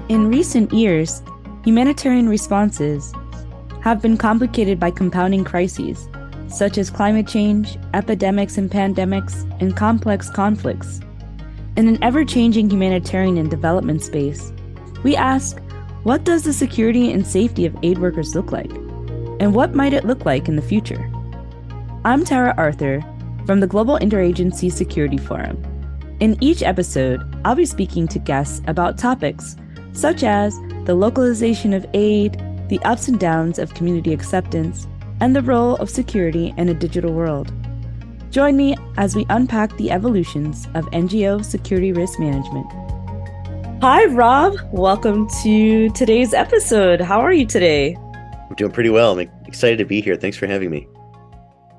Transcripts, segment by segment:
In recent years, humanitarian responses have been complicated by compounding crises, such as climate change, epidemics and pandemics, and complex conflicts. In an ever-changing humanitarian and development space, we ask, what does the security and safety of aid workers look like? And what might it look like in the future? I'm Tara Arthur from the Global Interagency Security Forum. In each episode, I'll be speaking to guests about topics such as the localization of aid, the ups and downs of community acceptance, and the role of security in a digital world. Join me as we unpack the evolutions of NGO security risk management. Hi, Rob. Welcome to today's episode. How are you today? I'm doing pretty well. I'm excited to be here. Thanks for having me.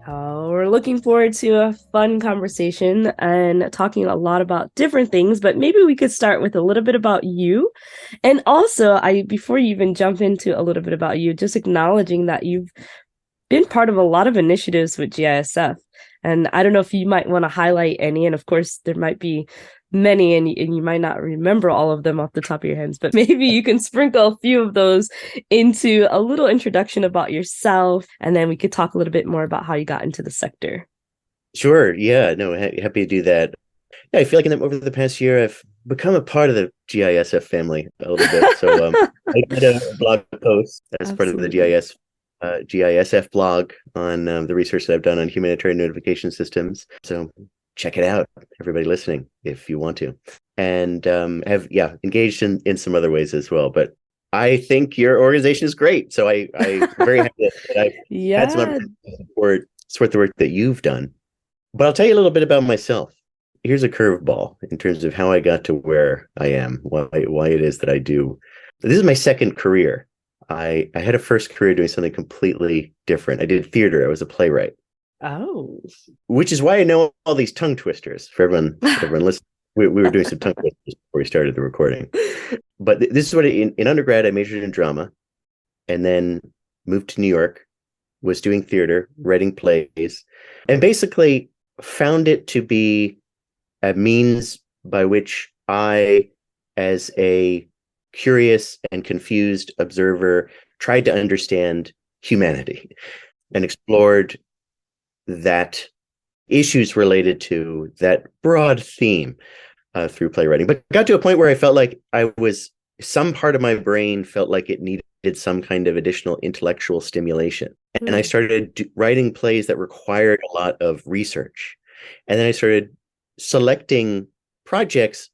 We're looking forward to a fun conversation and talking a lot about different things, but maybe we could start with a little bit about you. And also, before you even jump into a little bit about you, just acknowledging that you've been part of a lot of initiatives with GISF. And I don't know if you might want to highlight any, and of course, there might be many, and you might not remember all of them off the top of your heads, but maybe you can sprinkle a few of those into a little introduction about yourself, and then we could talk a little bit more about how you got into the sector. Sure. Yeah. No, happy to do that. Yeah, I feel like over the past year, I've become a part of the GISF family a little bit. So I did a blog post as part of the GISF blog on the research that I've done on humanitarian notification systems. So check it out, everybody listening, if you want to. And have engaged in some other ways as well. But I think your organization is great. So I'm very happy that I've had some opportunity to support the work that you've done. But I'll tell you a little bit about myself. Here's a curveball in terms of how I got to where I am, why it is that I do. This is my second career. I had a first career doing something completely different. I did theater. I was a playwright. Oh. Which is why I know all these tongue twisters for everyone listening. We were doing some tongue twisters before we started the recording. But this is what in undergrad, I majored in drama and then moved to New York, was doing theater, writing plays, and basically found it to be a means by which I, as a curious and confused observer, tried to understand humanity and explored that issues related to that broad theme through playwriting, but got to a point where I felt like some part of my brain felt like it needed some kind of additional intellectual stimulation. And I started writing plays that required a lot of research. And then I started selecting projects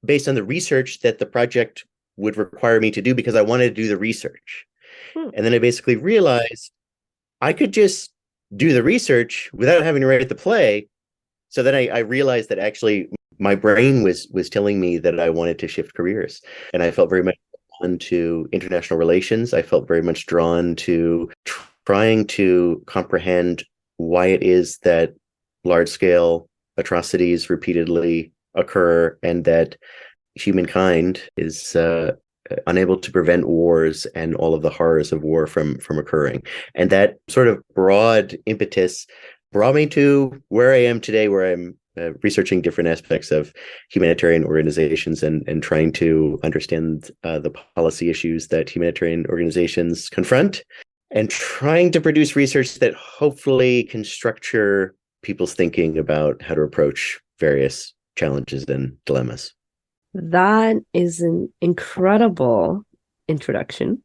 based on the research that the project would require me to do because I wanted to do the research. And then I basically realized I could just do the research without having to write the play. So then I realized that actually my brain was telling me that I wanted to shift careers. And I felt very much drawn to international relations. I felt very much drawn to trying to comprehend why it is that large-scale atrocities repeatedly occur and that humankind is unable to prevent wars and all of the horrors of war from occurring. And that sort of broad impetus brought me to where I am today, where I'm researching different aspects of humanitarian organizations and trying to understand the policy issues that humanitarian organizations confront, and trying to produce research that hopefully can structure people's thinking about how to approach various challenges and dilemmas. That is an incredible introduction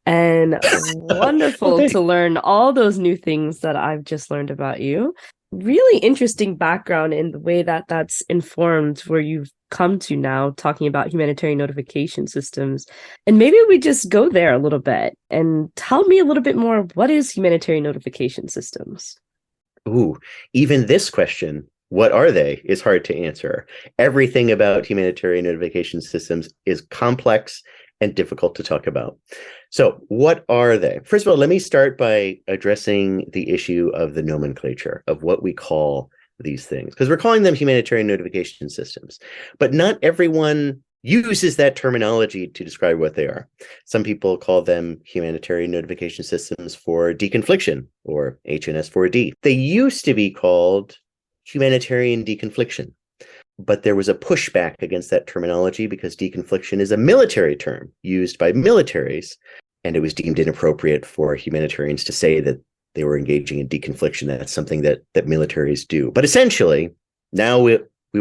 and wonderful to learn all those new things that I've just learned about you. Really interesting background in the way that that's informed where you've come to now talking about humanitarian notification systems. And maybe we just go there a little bit and tell me a little bit more. What is humanitarian notification systems? Ooh, even this question, what are they, is hard to answer. Everything about humanitarian notification systems is complex and difficult to talk about. So what are they? First of all, let me start by addressing the issue of the nomenclature of what we call these things, because we're calling them humanitarian notification systems. But not everyone uses that terminology to describe what they are. Some people call them humanitarian notification systems for deconfliction, or HNS4D. They used to be called humanitarian deconfliction, but there was a pushback against that terminology because deconfliction is a military term used by militaries, and it was deemed inappropriate for humanitarians to say that they were engaging in deconfliction. That's something that militaries do. But essentially, now we,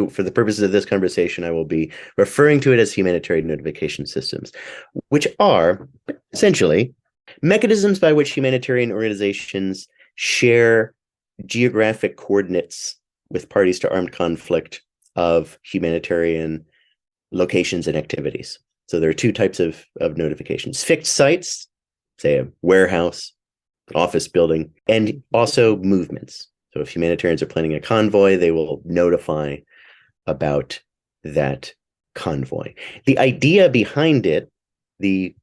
for the purposes of this conversation, I will be referring to it as humanitarian notification systems, which are essentially mechanisms by which humanitarian organizations share geographic coordinates with parties to armed conflict of humanitarian locations and activities. So there are two types of notifications: fixed sites, say a warehouse, an office building, and also movements. So if humanitarians are planning a convoy, they will notify about that convoy. The idea behind it, the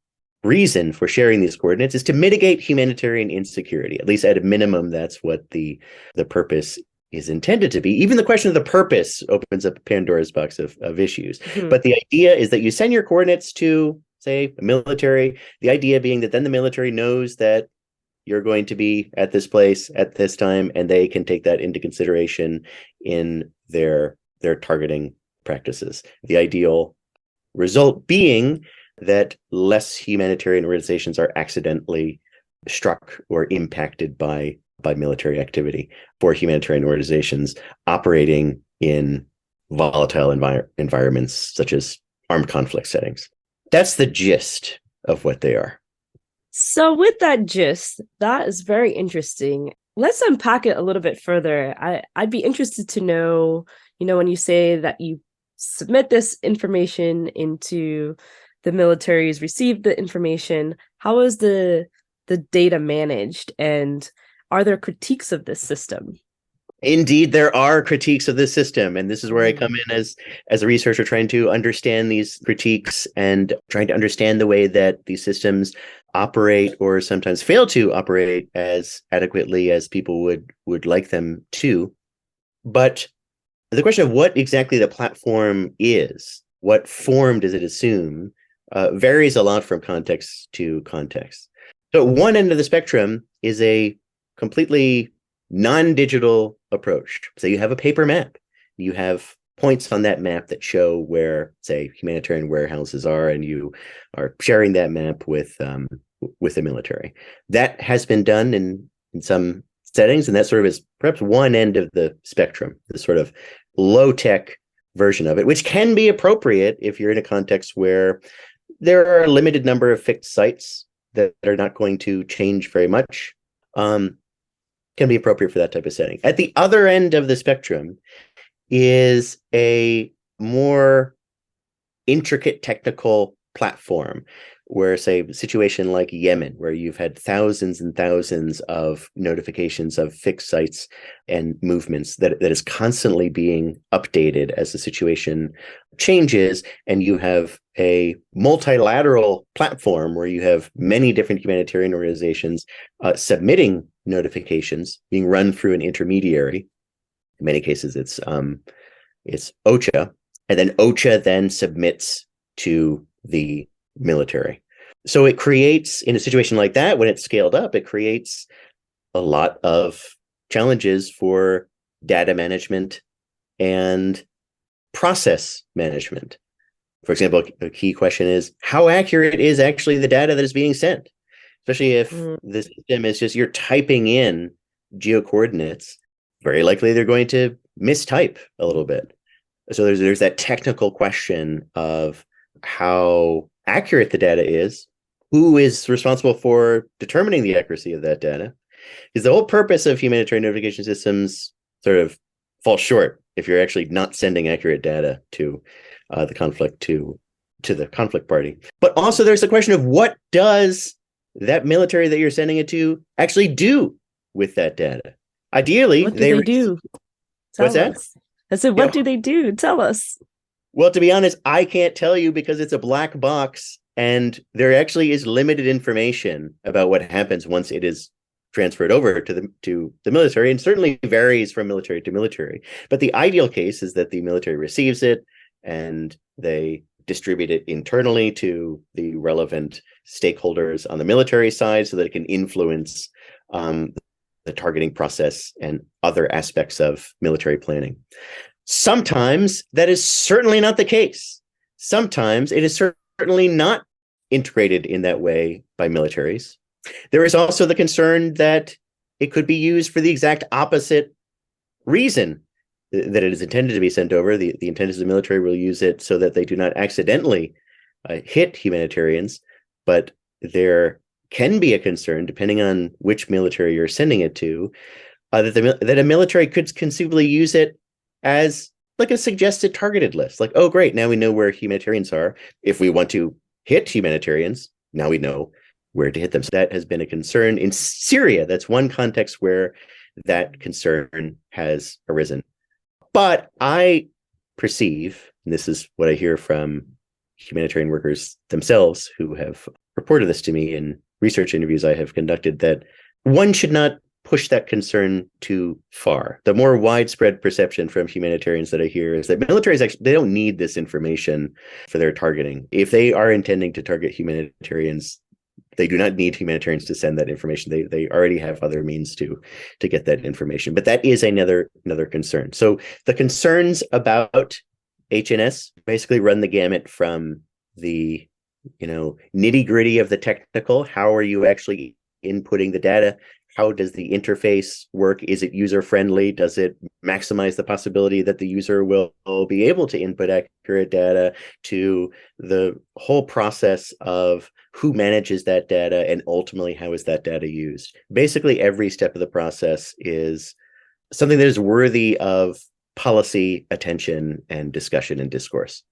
reason for sharing these coordinates, is to mitigate humanitarian insecurity. At least at a minimum, that's what the purpose is intended to be. Even the question of the purpose opens up Pandora's box of issues. Mm-hmm. But the idea is that you send your coordinates to, say, a military, the idea being that then the military knows that you're going to be at this place at this time, and they can take that into consideration in their targeting practices. The ideal result being that less humanitarian organizations are accidentally struck or impacted by military activity for humanitarian organizations operating in volatile environments such as armed conflict settings. That's the gist of what they are. So with that gist, that is very interesting. Let's unpack it a little bit further. I'd be interested to know, when you say that you submit this information into the military's received the information, how is the data managed, and are there critiques of this system? Indeed, there are critiques of this system. And this is where I come in as a researcher, trying to understand these critiques and trying to understand the way that these systems operate, or sometimes fail to operate as adequately as people would like them to. But the question of what exactly the platform is, what form does it assume, varies a lot from context to context. So at one end of the spectrum is a completely non-digital approach. So you have a paper map. You have points on that map that show where, say, humanitarian warehouses are, and you are sharing that map with the military. That has been done in some settings, and that sort of is perhaps one end of the spectrum, the sort of low-tech version of it, which can be appropriate if you're in a context where there are a limited number of fixed sites that are not going to change very much. Can be appropriate for that type of setting. At the other end of the spectrum is a more intricate technical platform, where, say, a situation like Yemen, where you've had thousands and thousands of notifications of fixed sites and movements that is constantly being updated as the situation changes, and you have a multilateral platform where you have many different humanitarian organizations submitting notifications being run through an intermediary. In many cases, it's OCHA, and then OCHA then submits to the military. So it creates, in a situation like that, when it's scaled up, it creates a lot of challenges for data management and process management. For example, a key question is, how accurate is actually the data that is being sent? Especially if the system is just, you're typing in geocoordinates, very likely they're going to mistype a little bit. So there's that technical question of how accurate the data is, who is responsible for determining the accuracy of that data. Because the whole purpose of humanitarian notification systems sort of falls short if you're actually not sending accurate data to the conflict, to the conflict party. But also there's the question of, what does that military that you're sending it to actually do with that data? Ideally, what do they do? What's that? I said, what do they do? Tell us. Well, to be honest, I can't tell you, because it's a black box, and there actually is limited information about what happens once it is transferred over to the military, and certainly varies from military to military. But the ideal case is that the military receives it and they distribute it internally to the relevant stakeholders on the military side so that it can influence the targeting process and other aspects of military planning. Sometimes that is certainly not the case. Sometimes it is certainly not integrated in that way by militaries. There is also the concern that it could be used for the exact opposite reason that it is intended to be sent over. The intent is the military will use it so that they do not accidentally hit humanitarians, but there can be a concern, depending on which military you're sending it to, that a military could conceivably use it as like a suggested targeted list. Like, oh, great, now we know where humanitarians are. If we want to hit humanitarians, now we know where to hit them. So that has been a concern in Syria. That's one context where that concern has arisen. But I perceive, and this is what I hear from humanitarian workers themselves who have reported this to me in research interviews I have conducted, that one should not push that concern too far. The more widespread perception from humanitarians that I hear is that militaries actually, they don't need this information for their targeting. If they are intending to target humanitarians, they do not need humanitarians to send that information. They already have other means to get that information. But that is another concern. So the concerns about HNS basically run the gamut from the nitty-gritty of the technical. How are you actually inputting the data? How does the interface work? Is it user-friendly? Does it maximize the possibility that the user will be able to input accurate data, to the whole process of who manages that data and ultimately how is that data used? Basically, every step of the process is something that is worthy of policy attention and discussion and discourse.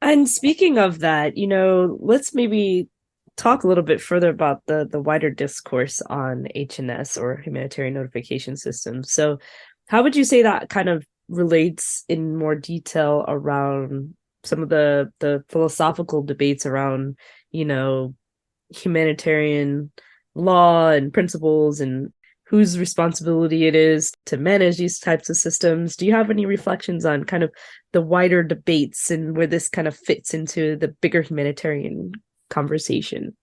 And speaking of that, let's maybe talk a little bit further about the wider discourse on HNS, or humanitarian notification systems. So how would you say that kind of relates in more detail around some of the philosophical debates around, humanitarian law and principles and whose responsibility it is to manage these types of systems? Do you have any reflections on kind of the wider debates and where this kind of fits into the bigger humanitarian conversation?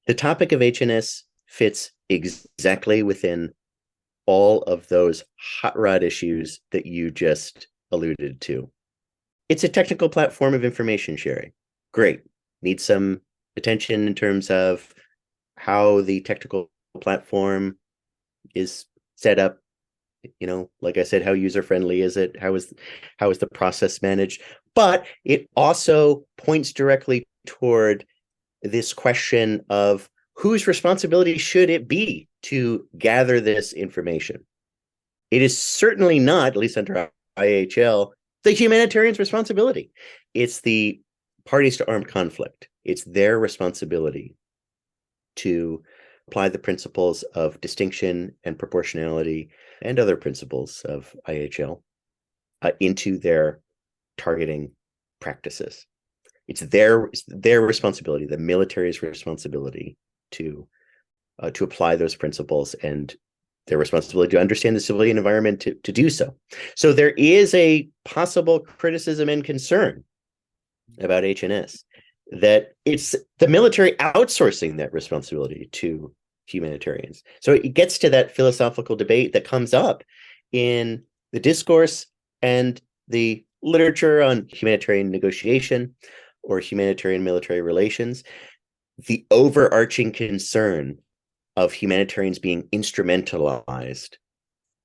The topic of HNS fits exactly within all of those hot rod issues that you just alluded to. It's a technical platform of information sharing. Great. Needs some attention in terms of how the technical platform is set up. Like I said, how user-friendly is it? How is the process managed? But it also points directly toward this question of whose responsibility should it be to gather this information. It is certainly not, at least under IHL, the humanitarian's responsibility. It's the parties to armed conflict. It's their responsibility to apply the principles of distinction and proportionality and other principles of IHL into their targeting practices. It's their responsibility, the military's responsibility to apply those principles, and their responsibility to understand the civilian environment to do so. So there is a possible criticism and concern about HNS that it's the military outsourcing that responsibility to humanitarians. So it gets to that philosophical debate that comes up in the discourse and the literature on humanitarian negotiation or humanitarian military relations. The overarching concern of humanitarians being instrumentalized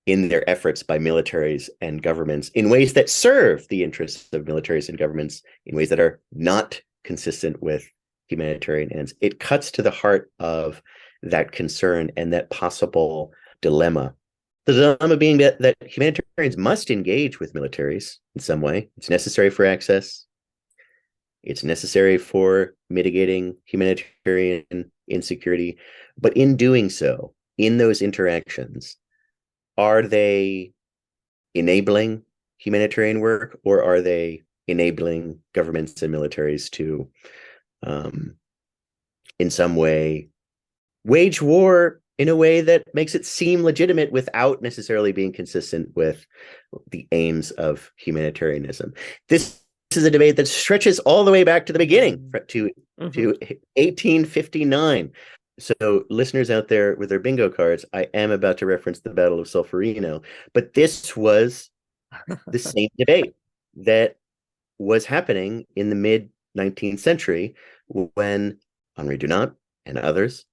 in their efforts by militaries and governments in ways that serve the interests of militaries and governments in ways that are not consistent with humanitarian ends. It cuts to the heart of that concern and that possible dilemma. The dilemma being that humanitarians must engage with militaries in some way. It's necessary for access. It's necessary for mitigating humanitarian insecurity. But in doing so, in those interactions, are they enabling humanitarian work, or are they enabling governments and militaries to, in some way, wage war in a way that makes it seem legitimate without necessarily being consistent with the aims of humanitarianism? This is a debate that stretches all the way back to the beginning, to 1859. So listeners out there with their bingo cards, I am about to reference the Battle of Solferino, but this was the same debate that was happening in the mid 19th century when Henri Dunant and others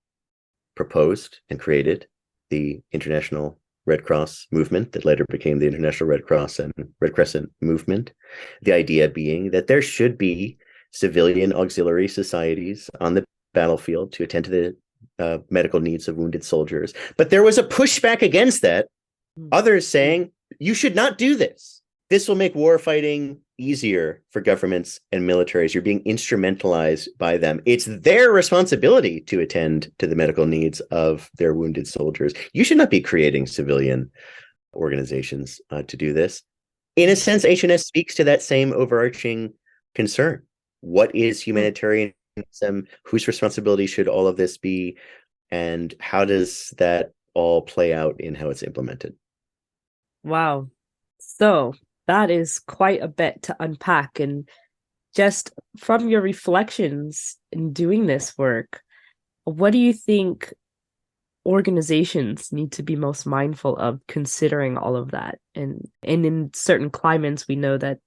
proposed and created the International Red Cross movement that later became the International Red Cross and Red Crescent movement. The idea being that there should be civilian auxiliary societies on the battlefield to attend to the medical needs of wounded soldiers. But there was a pushback against that. Others saying, you should not do this. This will make war fighting easier for governments and militaries. You're being instrumentalized by them. It's their responsibility to attend to the medical needs of their wounded soldiers. You should not be creating civilian organizations to do this. In a sense, HNS speaks to that same overarching concern. What is humanitarianism? Whose responsibility should all of this be? And how does that all play out in how it's implemented? Wow. So that is quite a bit to unpack. And just from your reflections in doing this work, what do you think organizations need to be most mindful of considering all of that? And in certain climates, we know that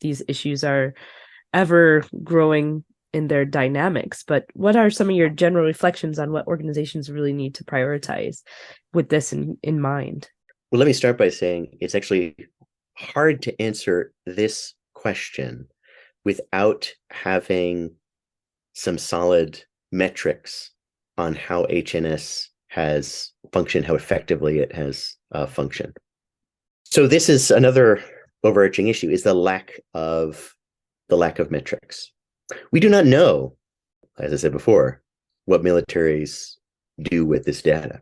these issues are ever growing in their dynamics. But what are some of your general reflections on what organizations really need to prioritize with this in mind? Well, let me start by saying it's actually hard to answer this question without having some solid metrics on how HNS has functioned, how effectively it has functioned. So this is another overarching issue, is the lack of metrics. We do not know, as I said before, what militaries do with this data.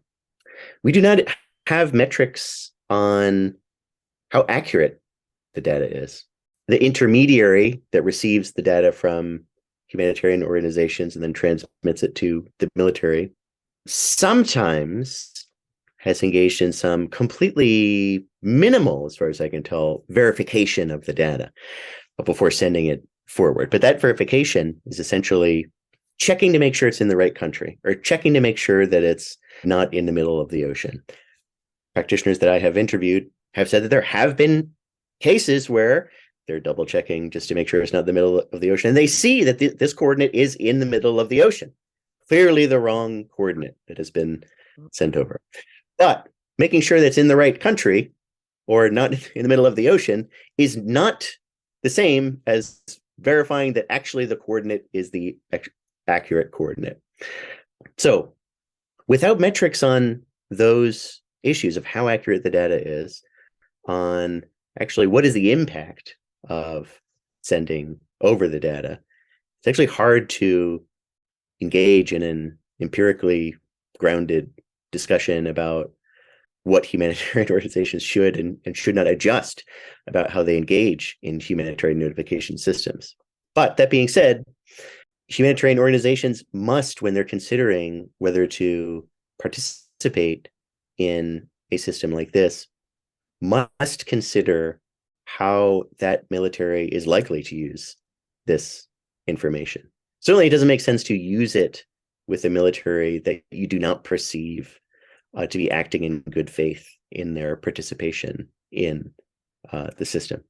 We do not have metrics on how accurate the data is. The intermediary that receives the data from humanitarian organizations and then transmits it to the military sometimes has engaged in some completely minimal, as far as I can tell, verification of the data before sending it forward. But that verification is essentially checking to make sure it's in the right country, or checking to make sure that it's not in the middle of the ocean. Practitioners that I have interviewed have said that there have been cases where they're double checking just to make sure it's not in the middle of the ocean. And they see that this coordinate is in the middle of the ocean. Clearly the wrong coordinate that has been sent over. But making sure that it's in the right country or not in the middle of the ocean is not the same as verifying that actually the coordinate is the accurate coordinate. So without metrics on those issues of how accurate the data is, on actually what is the impact of sending over the data, it's actually hard to engage in an empirically grounded discussion about what humanitarian organizations should and should not adjust about how they engage in humanitarian notification systems. But that being said, humanitarian organizations must, when they're considering whether to participate in a system like this, must consider how that military is likely to use this information. Certainly, it doesn't make sense to use it with a military that you do not perceive to be acting in good faith in their participation in the system.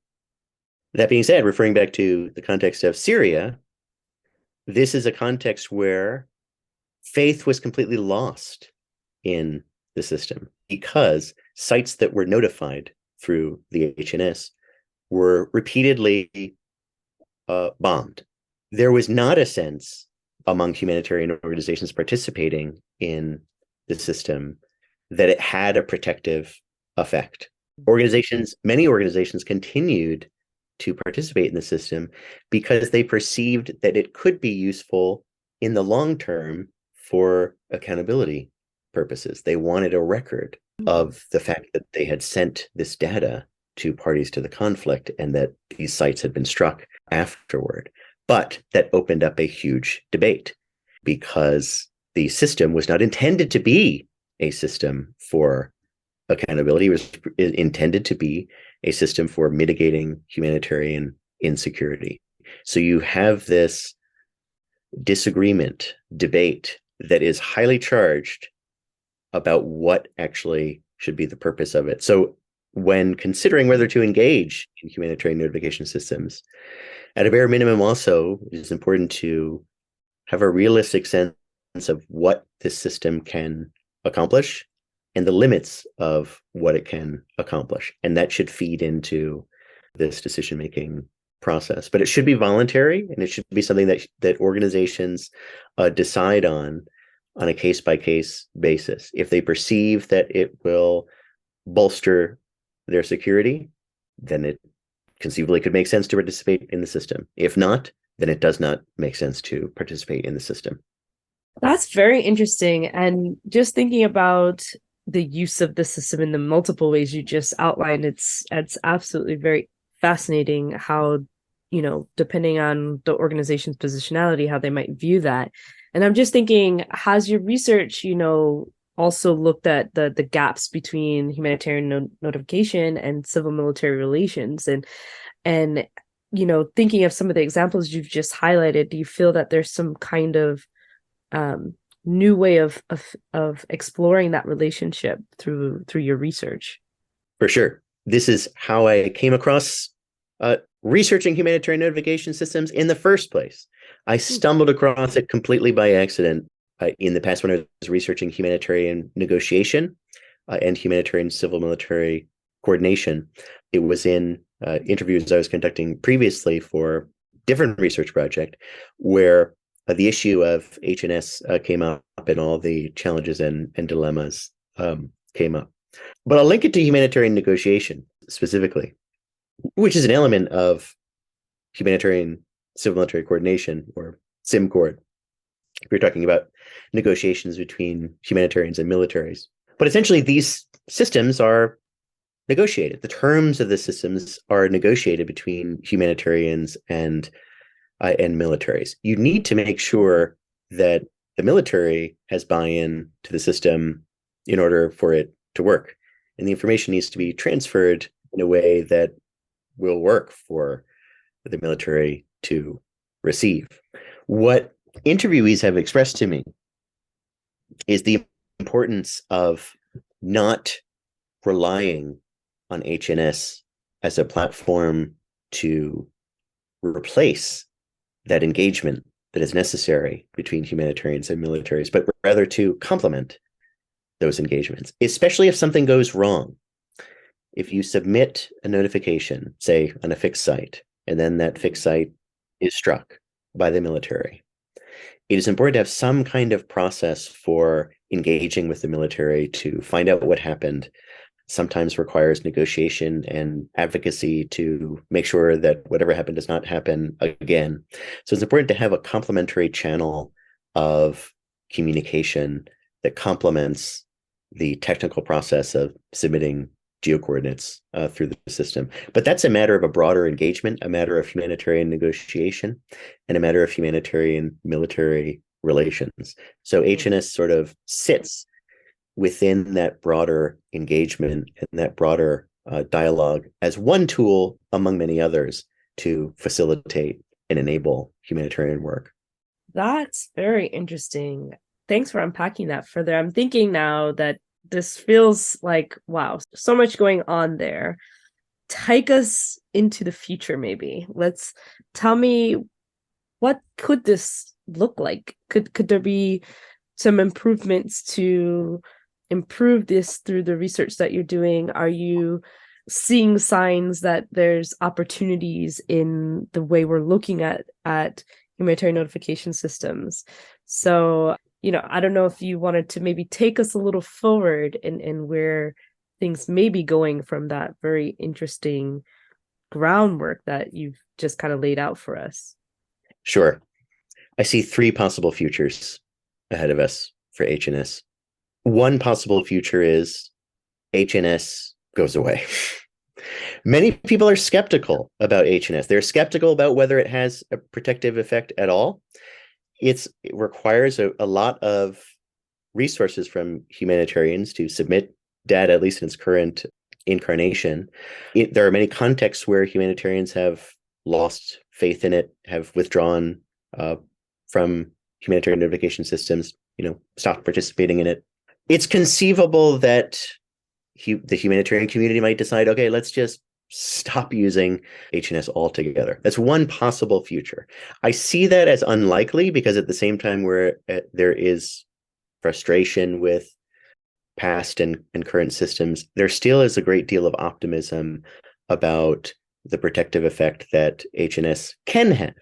That being said, referring back to the context of Syria, this is a context where faith was completely lost in the system because sites that were notified through the HNS were repeatedly bombed. There was not a sense among humanitarian organizations participating in the system that it had a protective effect. Many organizations continued to participate in the system because they perceived that it could be useful in the long term for accountability purposes. They wanted a record of the fact that they had sent this data to parties to the conflict and that these sites had been struck afterward. But that opened up a huge debate because the system was not intended to be a system for accountability. It was intended to be a system for mitigating humanitarian insecurity. So you have this disagreement, debate that is highly charged about what actually should be the purpose of it. So when considering whether to engage in humanitarian notification systems, at a bare minimum also, it is important to have a realistic sense of what this system can accomplish and the limits of what it can accomplish. And that should feed into this decision-making process. But it should be voluntary, and it should be something that organizations decide on a case-by-case basis. If they perceive that it will bolster their security, then it conceivably could make sense to participate in the system. If not, then it does not make sense to participate in the system. That's very interesting. And just thinking about the use of the system in the multiple ways you just outlined, it's absolutely very fascinating how, depending on the organization's positionality, how they might view that. And I'm just thinking, has your research, also looked at the gaps between humanitarian notification and civil military relations? And thinking of some of the examples you've just highlighted, do you feel that there's some kind of new way of exploring that relationship through your research? For sure. This is how I came across researching humanitarian notification systems in the first place. I stumbled across it completely by accident in the past when I was researching humanitarian negotiation and humanitarian civil military coordination. It was in interviews I was conducting previously for different research project where the issue of HNS came up and all the challenges and dilemmas came up. But I'll link it to humanitarian negotiation specifically, which is an element of humanitarian civil military coordination, or SimCoord, if you're talking about negotiations between humanitarians and militaries. But essentially, these systems are negotiated. The terms of the systems are negotiated between humanitarians and militaries. You need to make sure that the military has buy-in to the system in order for it to work. And the information needs to be transferred in a way that will work for the military to receive. What interviewees have expressed to me is the importance of not relying on HNS as a platform to replace that engagement that is necessary between humanitarians and militaries, but rather to complement those engagements, especially if something goes wrong. If you submit a notification, say on a fixed site, and then that fixed site is struck by the military, it is important to have some kind of process for engaging with the military to find out what happened. Sometimes requires negotiation and advocacy to make sure that whatever happened does not happen again. So it's important to have a complementary channel of communication that complements the technical process of submitting geocoordinates through the system. But that's a matter of a broader engagement, a matter of humanitarian negotiation, and a matter of humanitarian military relations. So HNS sort of sits within that broader engagement and that broader dialogue as one tool among many others to facilitate and enable humanitarian work. That's very interesting. Thanks for unpacking that further. I'm thinking now that this feels like, wow, so much going on there. Take us into the future, maybe. Tell me, what could this look like? Could there be some improvements to improve this through the research that you're doing? Are you seeing signs that there's opportunities in the way we're looking at humanitarian notification systems? So, I don't know if you wanted to maybe take us a little forward in where things may be going from that very interesting groundwork that you've just kind of laid out for us. Sure. I see three possible futures ahead of us for HNS. One possible future is HNS goes away. Many people are skeptical about HNS. They're skeptical about whether it has a protective effect at all. It requires a lot of resources from humanitarians to submit data, at least in its current incarnation. There are many contexts where humanitarians have lost faith in it, have withdrawn from humanitarian notification systems, stopped participating in it. It's conceivable that the humanitarian community might decide, okay, let's just stop using HNS altogether. That's one possible future. I see that as unlikely because at the same time where there is frustration with past and current systems, there still is a great deal of optimism about the protective effect that HNS can have.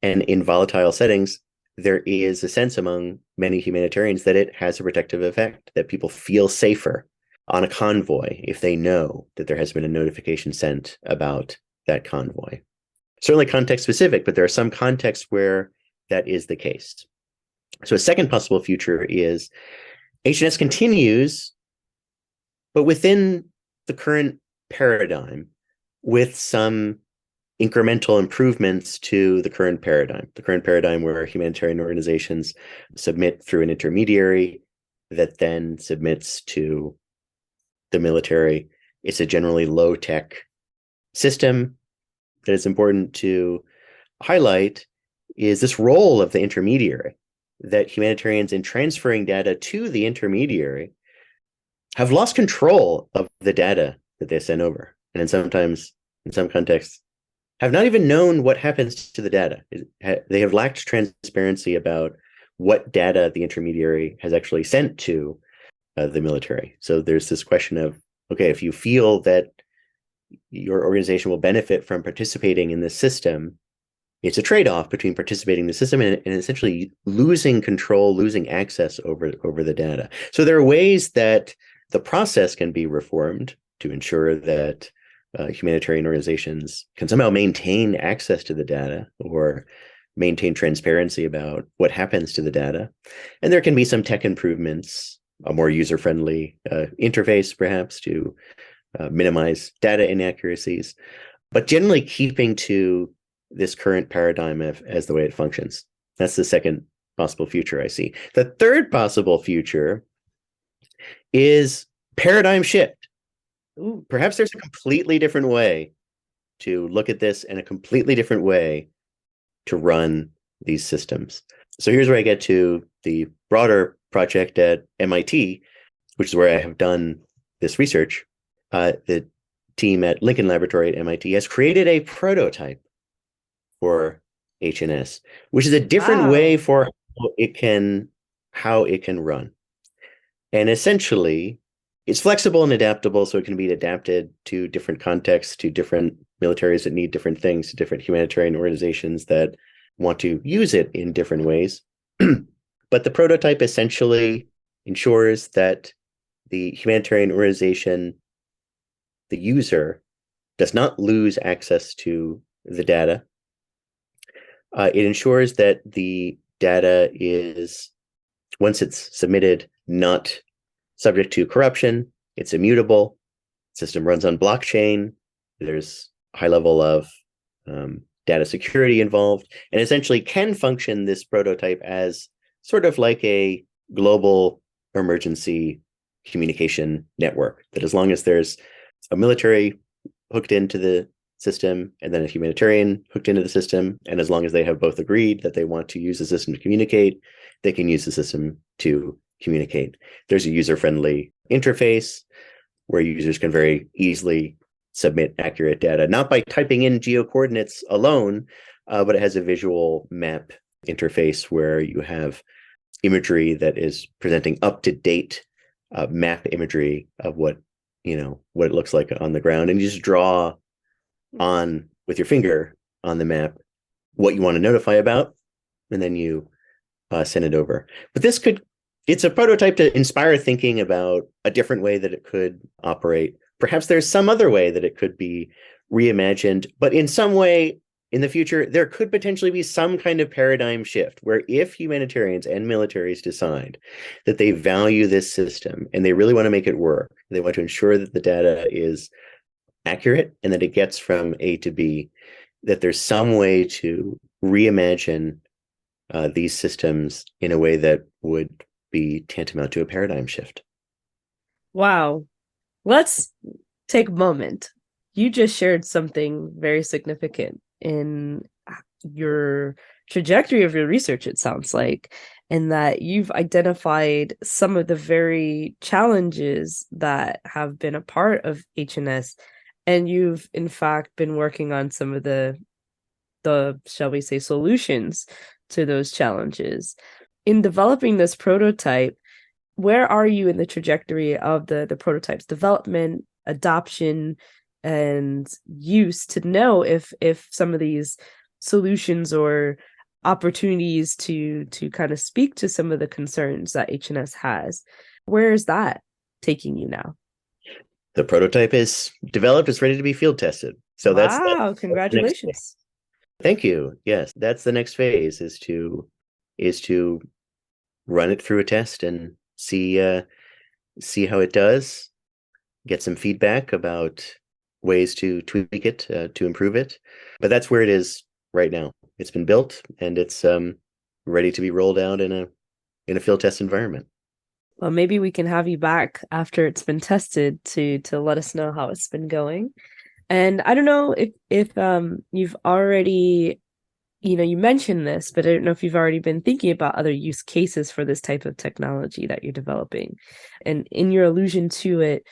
And in volatile settings, there is a sense among many humanitarians that it has a protective effect, that people feel safer on a convoy if they know that there has been a notification sent about that convoy. Certainly context specific, but there are some contexts where that is the case. So a second possible future is HNS continues, but within the current paradigm with some incremental improvements to the current paradigm where humanitarian organizations submit through an intermediary that then submits to the military. It's a generally low-tech system. That is important to highlight is this role of the intermediary, that humanitarians in transferring data to the intermediary have lost control of the data that they send over. And in some contexts, have not even known what happens to the data. They have lacked transparency about what data the intermediary has actually sent to the military. So there's this question of, okay, if you feel that your organization will benefit from participating in this system, it's a trade-off between participating in the system and essentially losing control, losing access over the data. So there are ways that the process can be reformed to ensure that humanitarian organizations can somehow maintain access to the data or maintain transparency about what happens to the data. And there can be some tech improvements, a more user-friendly interface, perhaps, to minimize data inaccuracies, but generally keeping to this current paradigm as the way it functions. That's the second possible future I see. The third possible future is paradigm shift. Ooh, perhaps there's a completely different way to look at this and a completely different way to run these systems. So here's where I get to the broader project at MIT, which is where I have done this research. The team at Lincoln Laboratory at MIT has created a prototype for HNS, which is a different way for how it can run. And essentially, it's flexible and adaptable, so it can be adapted to different contexts, to different militaries that need different things, to different humanitarian organizations that want to use it in different ways. But the prototype essentially ensures that the humanitarian organization, the user, does not lose access to the data. It ensures that the data is, once it's submitted, not subject to corruption. It's immutable. The system runs on blockchain. There's a high level of data security involved, and essentially can function, this prototype, as sort of like a global emergency communication network, that as long as there's a military hooked into the system and then a humanitarian hooked into the system, and as long as they have both agreed that they want to use the system to communicate, they can use the system to communicate. There's a user-friendly interface where users can very easily submit accurate data, not by typing in geocoordinates alone, but it has a visual map interface where you have imagery that is presenting up-to-date map imagery of what it looks like on the ground, and you just draw on with your finger on the map what you want to notify about, and then you send it over. But it's a prototype to inspire thinking about a different way that it could operate. Perhaps there's some other way that it could be reimagined, but in some way in the future, there could potentially be some kind of paradigm shift where if humanitarians and militaries decide that they value this system and they really want to make it work, they want to ensure that the data is accurate and that it gets from A to B, that there's some way to reimagine these systems in a way that would be tantamount to a paradigm shift. Wow. Let's take a moment. You just shared something very significant in your trajectory of your research, it sounds like, and that you've identified some of the very challenges that have been a part of HNS, and you've in fact been working on some of the shall we say solutions to those challenges. In developing this prototype, where are you in the trajectory of the prototype's development, adoption, and use to know if some of these solutions or opportunities to kind of speak to some of the concerns that HNS has, where is that taking you now? The prototype is developed, it's ready to be field tested. So wow, congratulations. Thank you. Yes, that's the next phase, is to run it through a test and see how it does, get some feedback about ways to tweak it, to improve it. But that's where it is right now. It's been built and it's ready to be rolled out in a field test environment. Well, maybe we can have you back after it's been tested to let us know how it's been going. And I don't know if you've already, you mentioned this, but I don't know if you've already been thinking about other use cases for this type of technology that you're developing. And in your allusion to it,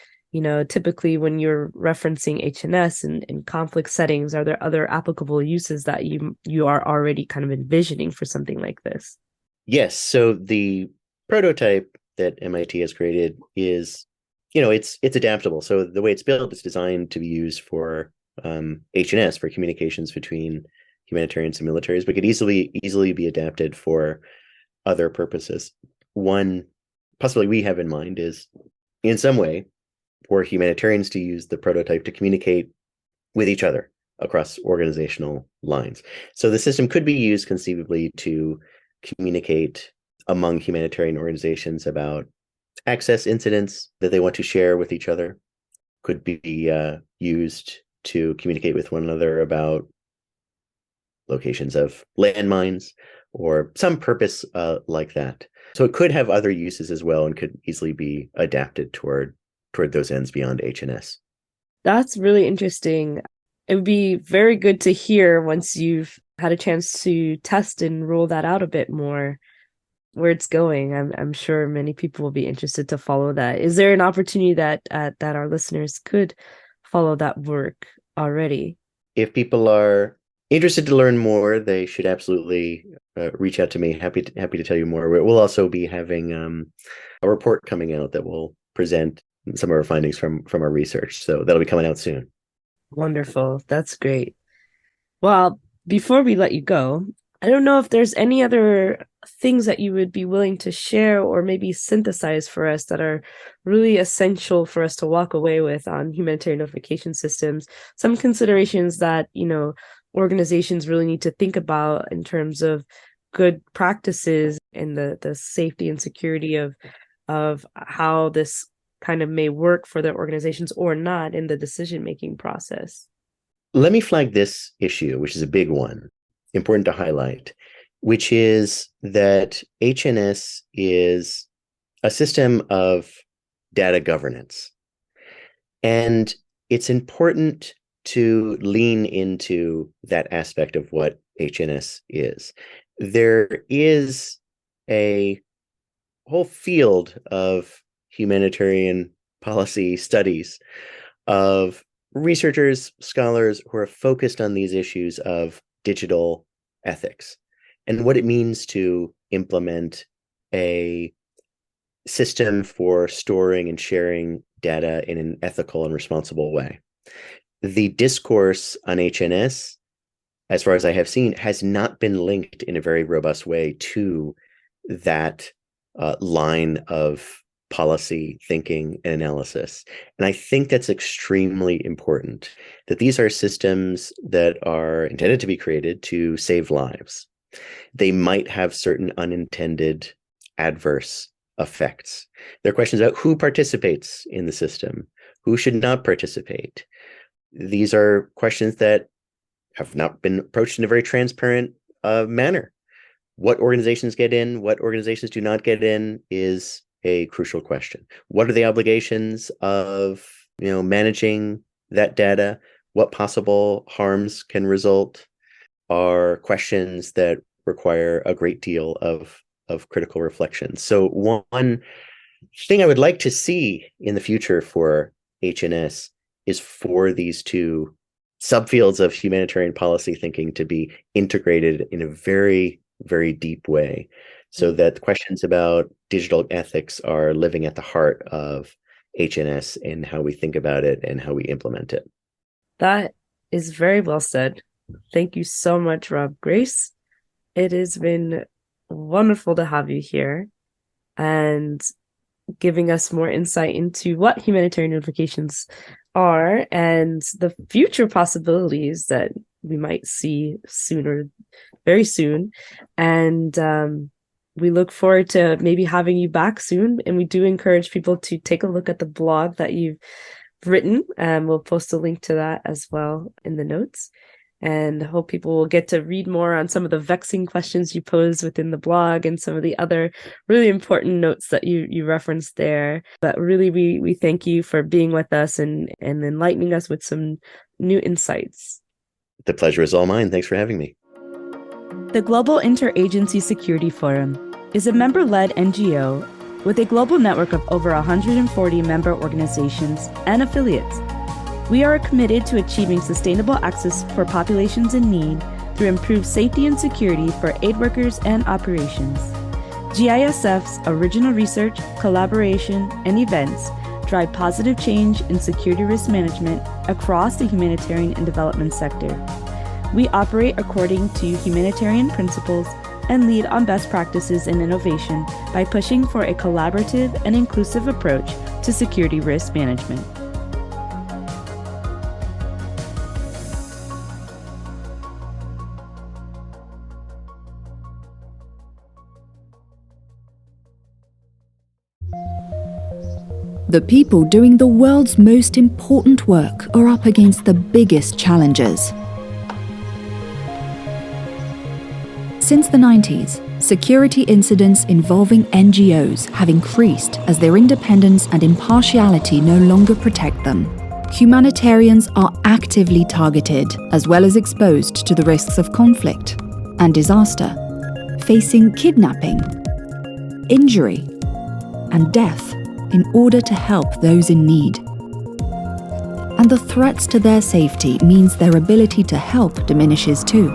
typically when you're referencing HNS and conflict settings, are there other applicable uses that you are already kind of envisioning for something like this? Yes. So the prototype that MIT has created is, it's adaptable. So the way it's built, it's designed to be used for HNS, for communications between humanitarians and militaries, but could easily be adapted for other purposes. One possibility we have in mind is, in some way, for humanitarians to use the prototype to communicate with each other across organizational lines. So the system could be used conceivably to communicate among humanitarian organizations about access incidents that they want to share with each other. Could be used to communicate with one another about locations of landmines or some purpose like that. So it could have other uses as well and could easily be adapted toward those ends beyond HNS. That's really interesting. It would be very good to hear once you've had a chance to test and roll that out a bit more, where it's going. I'm sure many people will be interested to follow that. Is there an opportunity that our listeners could follow that work already? If people are interested to learn more, they should absolutely reach out to me. Happy to tell you more. We'll also be having a report coming out that will present some of our findings from our research. So that'll be coming out soon. Wonderful. That's great. Well, before we let you go, I don't know if there's any other things that you would be willing to share or maybe synthesize for us that are really essential for us to walk away with on humanitarian notification systems. Some considerations that, organizations really need to think about in terms of good practices and the safety and security of how this kind of may work for their organizations or not in the decision-making process. Let me flag this issue, which is a big one, important to highlight, which is that HNS is a system of data governance. And it's important to lean into that aspect of what HNS is. There is a whole field of humanitarian policy studies of researchers, scholars who are focused on these issues of digital ethics and what it means to implement a system for storing and sharing data in an ethical and responsible way. The discourse on HNS, as far as I have seen, has not been linked in a very robust way to that line of policy thinking and analysis. And I think that's extremely important, that these are systems that are intended to be created to save lives. They might have certain unintended adverse effects. There are questions about who participates in the system, who should not participate. These are questions that have not been approached in a very transparent manner. What organizations get in, what organizations do not get in is a crucial question. What are the obligations of managing that data? What possible harms can result? are questions that require a great deal of critical reflection. So one thing I would like to see in the future for HNS is for these two subfields of humanitarian policy thinking to be integrated in a very, very deep way, so that questions about digital ethics are living at the heart of HNS and how we think about it and how we implement it. That is very well said. Thank you so much, Rob. Grace, it has been wonderful to have you here and giving us more insight into what humanitarian implications are and the future possibilities that we might see very soon. And we look forward to maybe having you back soon. And we do encourage people to take a look at the blog that you've written. We'll post a link to that as well in the notes. And hope people will get to read more on some of the vexing questions you pose within the blog and some of the other really important notes that you referenced there. But really, we thank you for being with us and enlightening us with some new insights. The pleasure is all mine. Thanks for having me. The Global Interagency Security Forum is a member-led NGO with a global network of over 140 member organizations and affiliates. We are committed to achieving sustainable access for populations in need through improved safety and security for aid workers and operations. GISF's original research, collaboration, and events drive positive change in security risk management across the humanitarian and development sector. We operate according to humanitarian principles and lead on best practices and innovation by pushing for a collaborative and inclusive approach to security risk management. The people doing the world's most important work are up against the biggest challenges. Since the 90s, security incidents involving NGOs have increased as their independence and impartiality no longer protect them. Humanitarians are actively targeted, as well as exposed to the risks of conflict and disaster, facing kidnapping, injury, and death in order to help those in need. And the threats to their safety means their ability to help diminishes too.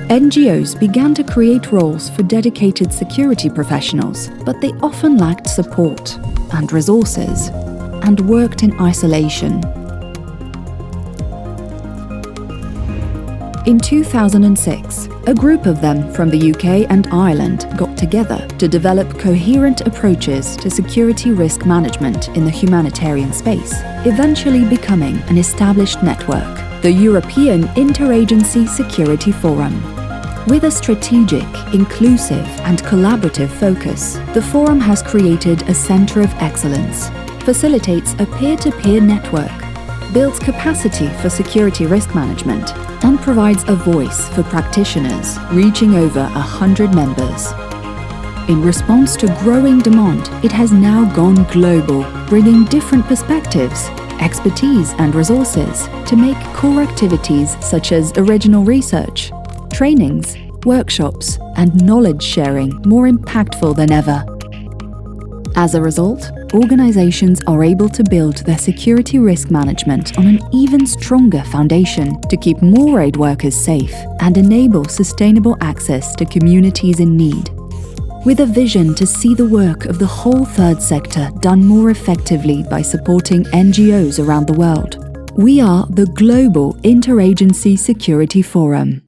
NGOs began to create roles for dedicated security professionals, but they often lacked support and resources and worked in isolation. In 2006, a group of them from the UK and Ireland got together to develop coherent approaches to security risk management in the humanitarian space, eventually becoming an established network, the European Interagency Security Forum. With a strategic, inclusive, and collaborative focus, the forum has created a center of excellence, facilitates a peer-to-peer network, builds capacity for security risk management, and provides a voice for practitioners reaching over 100 members. In response to growing demand, it has now gone global, bringing different perspectives, expertise, and resources to make core activities such as original research, trainings, workshops, and knowledge sharing more impactful than ever. As a result, organizations are able to build their security risk management on an even stronger foundation to keep more aid workers safe and enable sustainable access to communities in need. With a vision to see the work of the whole third sector done more effectively by supporting NGOs around the world, we are the Global Interagency Security Forum.